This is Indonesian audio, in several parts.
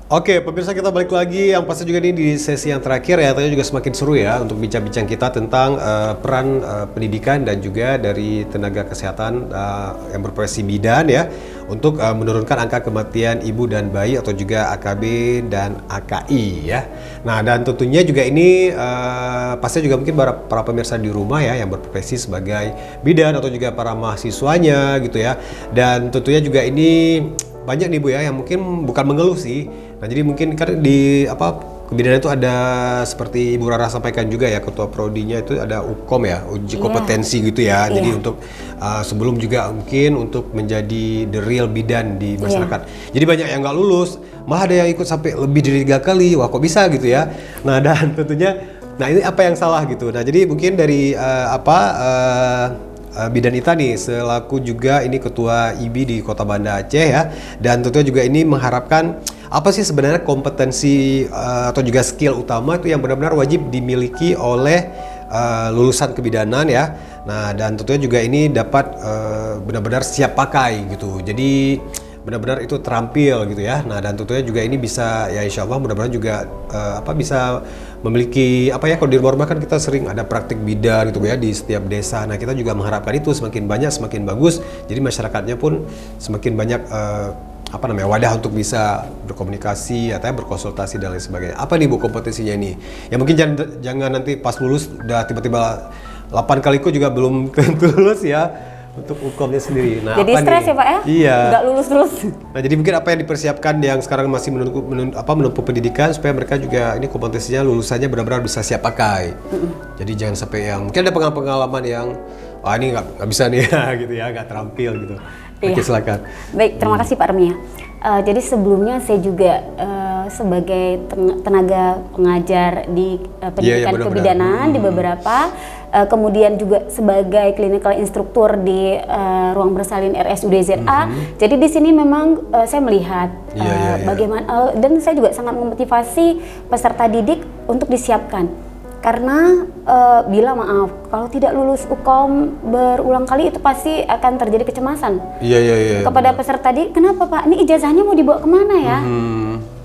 Oke, pemirsa kita balik lagi yang pasti juga ini di sesi yang terakhir ya, tentunya juga semakin seru ya untuk bincang-bincang kita tentang peran pendidikan dan juga dari tenaga kesehatan yang berprofesi bidan ya untuk menurunkan angka kematian ibu dan bayi atau juga AKB dan AKI ya. Nah dan tentunya juga ini pasti juga mungkin para pemirsa di rumah ya yang berprofesi sebagai bidan atau juga para mahasiswanya gitu ya. Dan tentunya juga ini banyak nih Bu ya yang mungkin bukan mengeluh sih. Nah jadi mungkin kan di kebidanan itu ada seperti Ibu Rara sampaikan juga ya, ketua prodinya itu ada UKOM ya, uji kompetensi gitu ya. Jadi untuk sebelum juga mungkin untuk menjadi the real bidan di masyarakat. Jadi banyak yang nggak lulus, malah ada yang ikut sampai lebih dari 3 kali. Wah kok bisa gitu ya. Nah dan tentunya, nah ini apa yang salah gitu. Nah jadi mungkin dari Bidan Ita nih selaku juga ini ketua IBI di Kota Banda Aceh ya, dan tentunya juga ini mengharapkan apa sih sebenarnya kompetensi atau juga skill utama itu yang benar-benar wajib dimiliki oleh lulusan kebidanan ya. Nah dan tentunya juga ini dapat benar-benar siap pakai gitu. Jadi benar-benar itu terampil gitu ya. Nah dan tentunya juga ini bisa ya insya Allah mudah-mudahan juga bisa memiliki kalau di luar kan kita sering ada praktik bidan gitu ya di setiap desa. Nah kita juga mengharapkan itu semakin banyak semakin bagus. Jadi masyarakatnya pun semakin banyak wadah untuk bisa berkomunikasi atau berkonsultasi dan lain sebagainya. Apa nih Bu kompetensinya ini? Ya mungkin jangan nanti pas lulus udah tiba-tiba 8 kali ikut juga belum tentu lulus ya. Untuk UKOM-nya sendiri. Nah, jadi stres ya Pak ya? Iya. Nggak lulus-lulus. Nah jadi mungkin apa yang dipersiapkan yang sekarang masih menempuh pendidikan supaya mereka juga ini kompetensinya lulusannya benar-benar bisa siap pakai. Jadi jangan sampai yang mungkin ada pengalaman yang ini nggak bisa nih ya gitu ya, nggak terampil gitu. Oke silakan. Baik, terima kasih Pak Armia. Jadi sebelumnya saya juga sebagai tenaga pengajar di pendidikan kebidanan di beberapa, kemudian juga sebagai clinical instructor di ruang bersalin RSUD ZA. Jadi di sini memang saya melihat bagaimana dan saya juga sangat memotivasi peserta didik untuk disiapkan. Karena bila maaf kalau tidak lulus UKOM berulang kali itu pasti akan terjadi kecemasan. Kepada peserta didik, kenapa Pak? Ini ijazahnya mau dibawa kemana ya?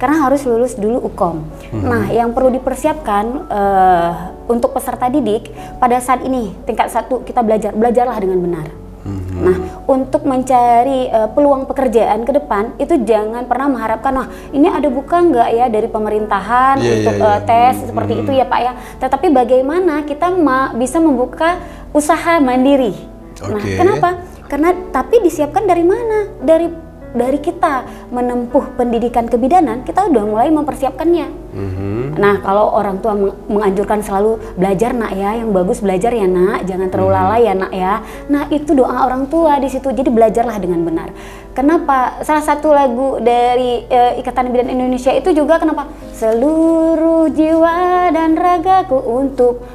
Karena harus lulus dulu UKOM. Nah, yang perlu dipersiapkan untuk peserta didik pada saat ini tingkat 1 kita belajarlah dengan benar. Nah, untuk mencari peluang pekerjaan ke depan itu jangan pernah mengharapkan ini ada buka nggak ya dari pemerintahan untuk tes seperti itu ya Pak ya. Tetapi bagaimana kita bisa membuka usaha mandiri. Nah, kenapa? Karena tapi disiapkan dari mana? Dari kita menempuh pendidikan kebidanan, kita udah mulai mempersiapkannya. Nah, kalau orang tua menganjurkan selalu belajar nak ya, yang bagus belajar ya nak, jangan terlalu lalai ya nak ya. Nah, itu doa orang tua di situ. Jadi belajarlah dengan benar. Kenapa? Salah satu lagu dari Ikatan Bidan Indonesia itu juga kenapa? Seluruh jiwa dan ragaku untuk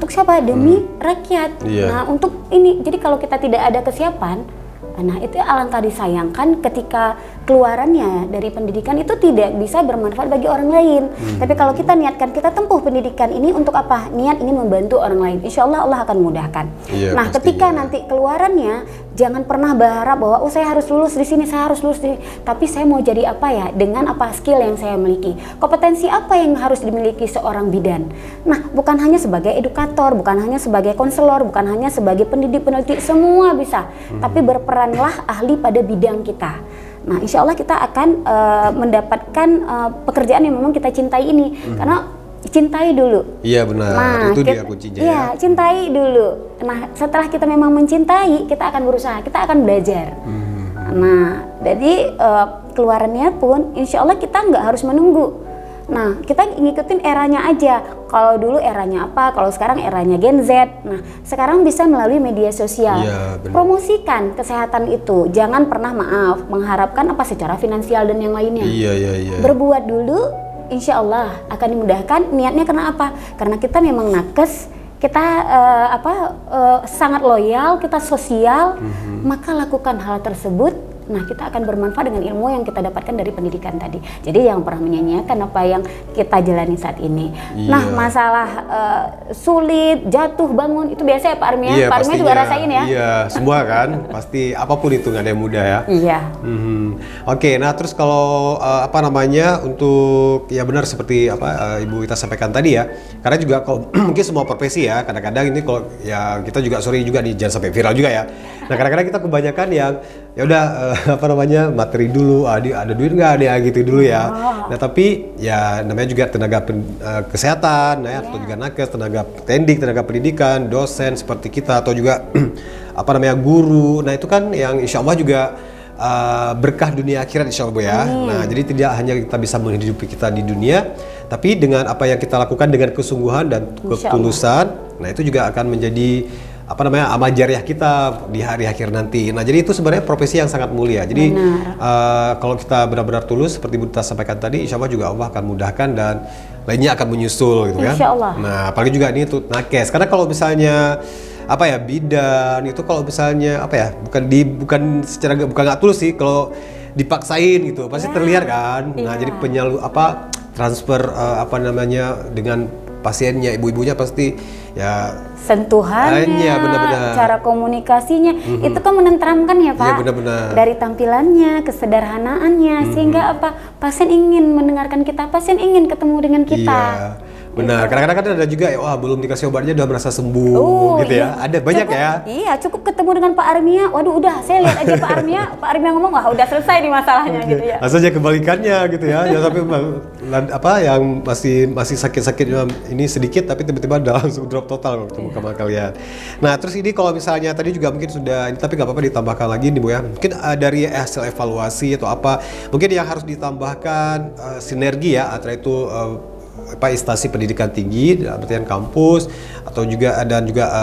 siapa? Demi rakyat. Nah, untuk ini. Jadi kalau kita tidak ada kesiapan, nah itu alangkah disayangkan ketika keluarannya dari pendidikan itu tidak bisa bermanfaat bagi orang lain. Tapi kalau kita niatkan kita tempuh pendidikan ini untuk apa? Niat ini membantu orang lain. Insya Allah Allah akan mudahkan. Nah ketika nanti keluarannya jangan pernah berharap bahwa saya harus lulus di sini, saya harus lulus di sini. Tapi saya mau jadi apa ya? Dengan apa skill yang saya miliki? Kompetensi apa yang harus dimiliki seorang bidan? Nah bukan hanya sebagai edukator, bukan hanya sebagai konselor, bukan hanya sebagai pendidik, semua bisa. Tapi berperanlah ahli pada bidang kita. Nah, insya Allah kita akan mendapatkan pekerjaan yang memang kita cintai ini. Karena cintai dulu. Iya benar, nah, itu dia kuncinya. Iya, cintai dulu. Nah, setelah kita memang mencintai, kita akan berusaha, kita akan belajar. Nah, jadi keluarannya pun insya Allah kita nggak harus menunggu. Nah, kita ngikutin eranya aja. Kalau dulu eranya apa, kalau sekarang eranya Gen Z. Nah, sekarang bisa melalui media sosial. Promosikan kesehatan itu. Jangan pernah mengharapkan secara finansial dan yang lainnya. Berbuat dulu, insya Allah akan dimudahkan. Niatnya karena apa? Karena kita memang nakes, kita sangat loyal, kita sosial, maka lakukan hal tersebut Nah, kita akan bermanfaat dengan ilmu yang kita dapatkan dari pendidikan tadi. Jadi yang pernah menyanyiakan apa yang kita jalani saat ini. Nah, masalah sulit, jatuh, bangun itu biasa ya Pak Armia. Iya, Pak Armia juga rasain ya. Iya, semua kan pasti apapun itu nggak ada yang mudah ya. Iya. Oke, nah terus kalau apa namanya untuk ya benar seperti apa Ibu Ita sampaikan tadi ya. Karena juga kalau mungkin semua profesi ya, kadang-kadang ini kalau ya kita juga sorry juga nih jangan sampai viral juga ya. Nah, kadang-kadang kita kebanyakan yang ya udah apa namanya materi dulu, ada duit nggak ada gitu dulu ya. Nah, tapi ya namanya juga tenaga kesehatan, ya, atau juga nakes, tenaga pendidik, tenaga pendidikan, dosen seperti kita atau juga apa namanya guru. Nah, itu kan yang insya Allah juga berkah dunia akhirat insya Allah ya. Nah, jadi tidak hanya kita bisa menghidupi kita di dunia, tapi dengan apa yang kita lakukan dengan kesungguhan dan ketulusan, nah itu juga akan menjadi apa namanya amal jariah kita di hari akhir nanti. Nah, jadi itu sebenarnya profesi yang sangat mulia. Jadi kalau kita benar-benar tulus seperti Bu Tita sampaikan tadi, insya Allah juga Allah akan mudahkan dan lainnya akan menyusul gitu kan. Insya Allah. Nah, apalagi juga ini tuh nakes. Karena kalau misalnya apa ya bidan itu kalau misalnya apa ya bukan secara bukan nggak tulus sih kalau dipaksain gitu pasti terlihat kan. Nah, jadi transfer apa namanya dengan pasiennya, ibu-ibunya pasti ya sentuhannya, benar-benar. cara komunikasinya itu kan menenteramkan ya Pak. Iya, benar-benar. Dari tampilannya, kesederhanaannya sehingga apa pasien ingin mendengarkan kita, pasien ingin ketemu dengan kita. Iya. Benar, kadang-kadang kan ada juga ya, wah belum dikasih obatnya udah merasa sembuh gitu ya. Ada banyak cukup, ya. Iya, cukup ketemu dengan Pak Armia. Waduh, udah saya lihat aja Pak Armia ngomong wah udah selesai nih masalahnya gitu ya. Asalnya kebalikannya gitu ya. Jangan sampai apa yang masih sakit-sakit ini sedikit tapi tiba-tiba udah langsung drop total kalau ketemu sama kalian. Nah, terus ini kalau misalnya tadi juga mungkin sudah ini tapi nggak apa-apa ditambahkan lagi nih Bu ya. Mungkin dari hasil evaluasi atau apa, mungkin yang harus ditambahkan sinergi ya antara itu instansi pendidikan tinggi, artian kampus atau juga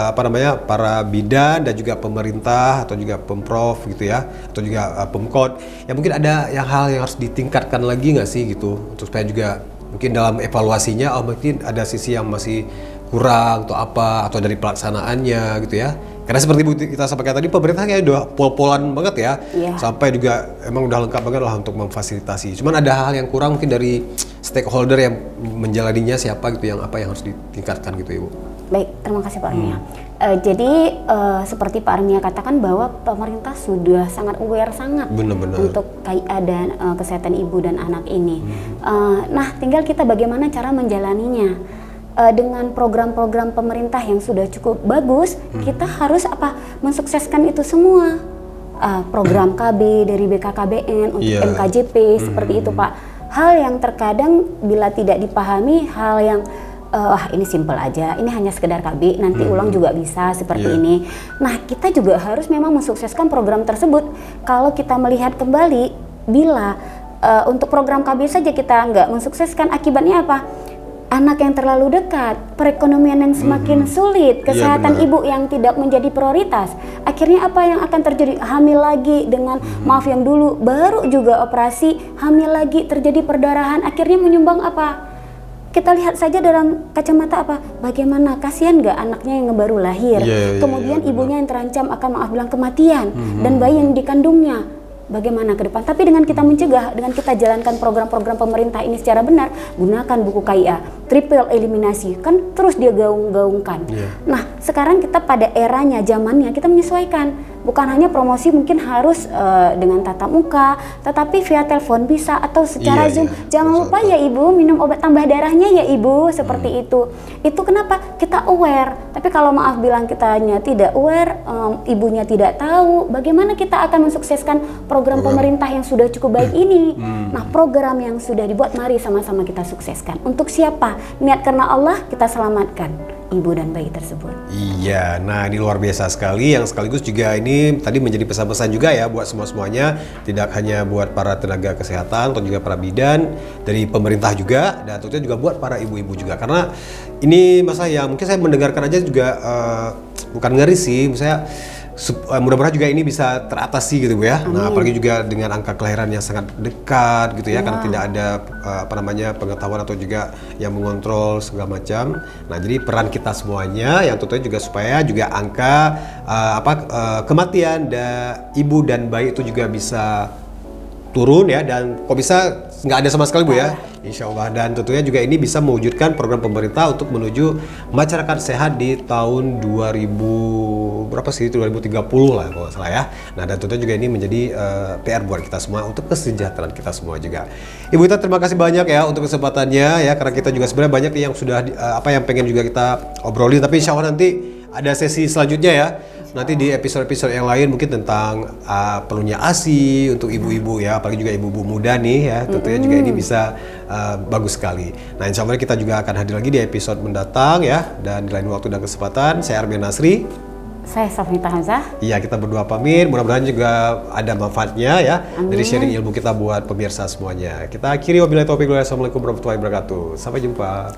apa namanya para bidan dan juga pemerintah atau juga pemprov gitu ya atau juga pemkot ya mungkin ada hal yang harus ditingkatkan lagi nggak sih gitu untuk supaya juga mungkin dalam evaluasinya mungkin ada sisi yang masih kurang atau apa atau dari pelaksanaannya gitu ya. Karena seperti kita sampaikan tadi pemerintah kayak udah pol-polan banget ya. Sampai juga emang udah lengkap banget lah untuk memfasilitasi. Cuman ada hal yang kurang mungkin dari stakeholder yang menjalaninya siapa gitu yang harus ditingkatkan gitu Ibu. Baik, terima kasih Pak Armia. Jadi seperti Pak Armia katakan bahwa pemerintah sudah sangat aware Benar-benar. untuk KIA dan kesehatan ibu dan anak ini. Nah, tinggal kita bagaimana cara menjalaninya. Dengan program-program pemerintah yang sudah cukup bagus, kita harus mensukseskan itu semua. Program KB dari BKKBN untuk MKJP seperti itu Pak. Hal yang terkadang bila tidak dipahami, hal yang ini simpel aja, ini hanya sekedar KB, nanti ulang juga bisa seperti ini. Nah, kita juga harus memang mensukseskan program tersebut. Kalau kita melihat kembali, bila untuk program KB saja kita nggak mensukseskan, akibatnya apa? Anak yang terlalu dekat, perekonomian yang semakin sulit, kesehatan ibu yang tidak menjadi prioritas. Akhirnya apa yang akan terjadi? Hamil lagi dengan maaf yang dulu baru juga operasi, hamil lagi terjadi perdarahan, akhirnya menyumbang apa? Kita lihat saja dalam kacamata apa? Bagaimana kasihan nggak anaknya yang baru lahir, kemudian ibunya yang terancam akan maaf bilang kematian dan bayi yang dikandungnya. Bagaimana ke depan? Tapi dengan kita mencegah, dengan kita jalankan program-program pemerintah ini secara benar, gunakan buku KIA, triple eliminasi, kan terus dia gaung-gaungkan. Nah, sekarang kita pada eranya, zamannya kita menyesuaikan. Bukan hanya promosi mungkin harus dengan tatap muka, tetapi via telepon bisa atau secara Zoom. Jangan lupa ya Ibu minum obat tambah darahnya ya Ibu, seperti itu. Itu kenapa? Kita aware. Tapi kalau maaf bilang kitanya tidak aware, ibunya tidak tahu, bagaimana kita akan mensukseskan program pemerintah yang sudah cukup baik ini. Nah, program yang sudah dibuat mari sama-sama kita sukseskan. Untuk siapa? Niat karena Allah, kita selamatkan ibu dan bayi tersebut. Iya, nah ini luar biasa sekali yang sekaligus juga ini tadi menjadi pesan-pesan juga ya buat semuanya, tidak hanya buat para tenaga kesehatan atau juga para bidan dari pemerintah juga dan tentunya juga buat para ibu-ibu juga karena ini masa yang mungkin saya mendengarkan aja juga bukan ngeri sih, misalnya mudah-mudahan juga ini bisa teratasi gitu Bu ya. Nah, apalagi juga dengan angka kelahiran yang sangat dekat gitu ya, karena tidak ada pengetahuan atau juga yang mengontrol segala macam. Nah, jadi peran kita semuanya yang tentunya juga supaya juga angka kematian ibu dan bayi itu juga bisa turun ya, dan kok bisa nggak ada sama sekali Bu ya, insya Allah. Dan tentunya juga ini bisa mewujudkan program pemerintah untuk menuju masyarakat sehat di tahun 2030 lah kalau nggak salah ya. Nah, dan tentunya juga ini menjadi PR buat kita semua untuk kesejahteraan kita semua juga. Ibu Ita, terima kasih banyak ya untuk kesempatannya ya, karena kita juga sebenarnya banyak yang sudah yang pengen juga kita obrolin, tapi insya Allah nanti ada sesi selanjutnya ya. Nanti di episode-episode yang lain mungkin tentang perlunya ASI untuk ibu-ibu ya, apalagi juga ibu-ibu muda nih ya, tentunya juga ini bisa bagus sekali. Nah, insya Allah kita juga akan hadir lagi di episode mendatang ya, dan di lain waktu dan kesempatan. Saya Armin Nasri. Saya Safnita Hamzah. Iya, kita berdua pamit. Mudah-mudahan juga ada manfaatnya ya dari sharing ilmu kita buat pemirsa semuanya. Kita akhiri, wabillahi taufiq wal hidayah. Assalamualaikum warahmatullahi wabarakatuh. Sampai jumpa.